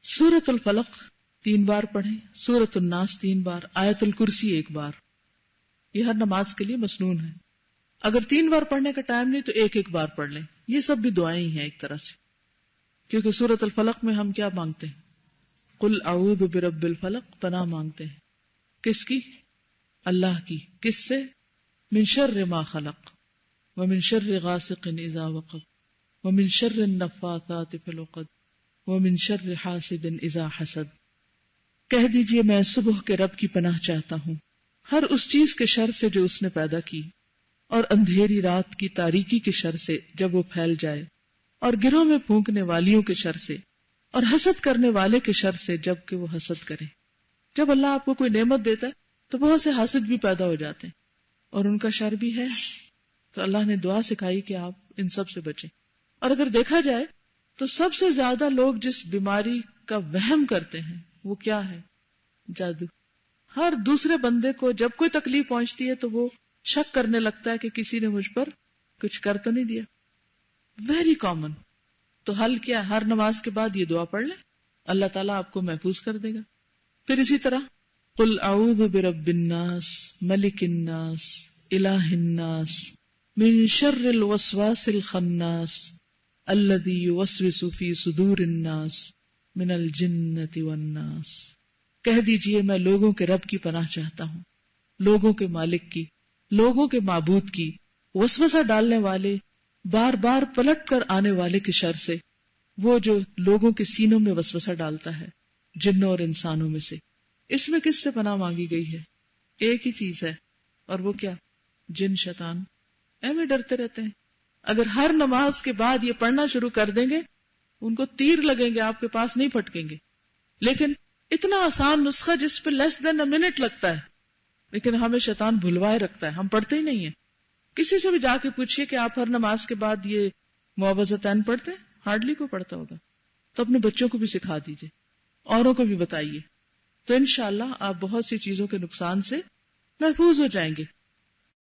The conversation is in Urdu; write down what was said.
سورۃ الفلق 3 بار پڑھیں، سورۃ الناس 3 بار، آیت الکرسی 1 بار. یہ ہر نماز کے لیے مسنون ہے. اگر 3 بار پڑھنے کا ٹائم نہیں تو 1 بار پڑھ لیں. یہ سب بھی دعائیں ہی ہیں ایک طرح سے، کیونکہ سورۃ الفلق میں ہم کیا مانگتے ہیں؟ قل اعوذ برب الفلق، پناہ مانگتے ہیں. کس کی؟ اللہ کی. کس سے؟ من شر ما خلق ومن شر غاسق اذا وقب ومن شر النفاثات فی العقد ومن شر حاسد اذا حسد. کہہ دیجئے میں صبح کے رب کی پناہ چاہتا ہوں ہر اس چیز کے شر سے جو اس نے پیدا کی، اور اندھیری رات کی تاریکی کے شر سے جب وہ پھیل جائے، اور گرہوں میں پھونکنے والیوں کے شر سے، اور حسد کرنے والے کے شر سے جب کہ وہ حسد کرے. جب اللہ آپ کو کوئی نعمت دیتا ہے تو بہت سے حاسد بھی پیدا ہو جاتے ہیں اور ان کا شر بھی ہے. تو اللہ نے دعا سکھائی کہ آپ ان سب سے بچیں. اور اگر دیکھا جائے تو سب سے زیادہ لوگ جس بیماری کا وہم کرتے ہیں وہ کیا ہے؟ جادو. ہر دوسرے بندے کو جب کوئی تکلیف پہنچتی ہے تو وہ شک کرنے لگتا ہے کہ کسی نے مجھ پر کچھ کر تو نہیں دیا. Very common. تو حل کیا؟ ہر نماز کے بعد یہ دعا پڑھ لیں، اللہ تعالیٰ آپ کو محفوظ کر دے گا. پھر اسی طرح قل اعوذ برب الناس ملک الناس الہ الناس من شر الوسواس الخناس الذی یوسوس فی صدور الناس من الجنۃ والناس. کہہ دیجئے میں لوگوں کے رب کی پناہ چاہتا ہوں، لوگوں کے مالک کی، لوگوں کے معبود کی، وسوسہ ڈالنے والے، بار بار پلٹ کر آنے والے کے شر سے، وہ جو لوگوں کے سینوں میں وسوسہ ڈالتا ہے جنوں اور انسانوں میں سے. اس میں کس سے پناہ مانگی گئی ہے؟ ایک ہی چیز ہے، اور وہ کیا؟ جن شیطان. ایویں ڈرتے رہتے ہیں. اگر ہر نماز کے بعد یہ پڑھنا شروع کر دیں گے ان کو تیر لگیں گے، آپ کے پاس نہیں پھٹکیں گے. لیکن اتنا آسان نسخہ جس پہ لیس دین اے منٹ لگتا ہے، لیکن ہمیں شیطان بھلوائے رکھتا ہے، ہم پڑھتے ہی نہیں ہیں. کسی سے بھی جا کے پوچھئے کہ آپ ہر نماز کے بعد یہ معوذتین پڑھتے ہیں؟ ہارڈلی کو پڑھتا ہوگا. تو اپنے بچوں کو بھی سکھا دیجئے، اوروں کو بھی بتائیے، تو انشاءاللہ آپ بہت سی چیزوں کے نقصان سے محفوظ ہو جائیں گے.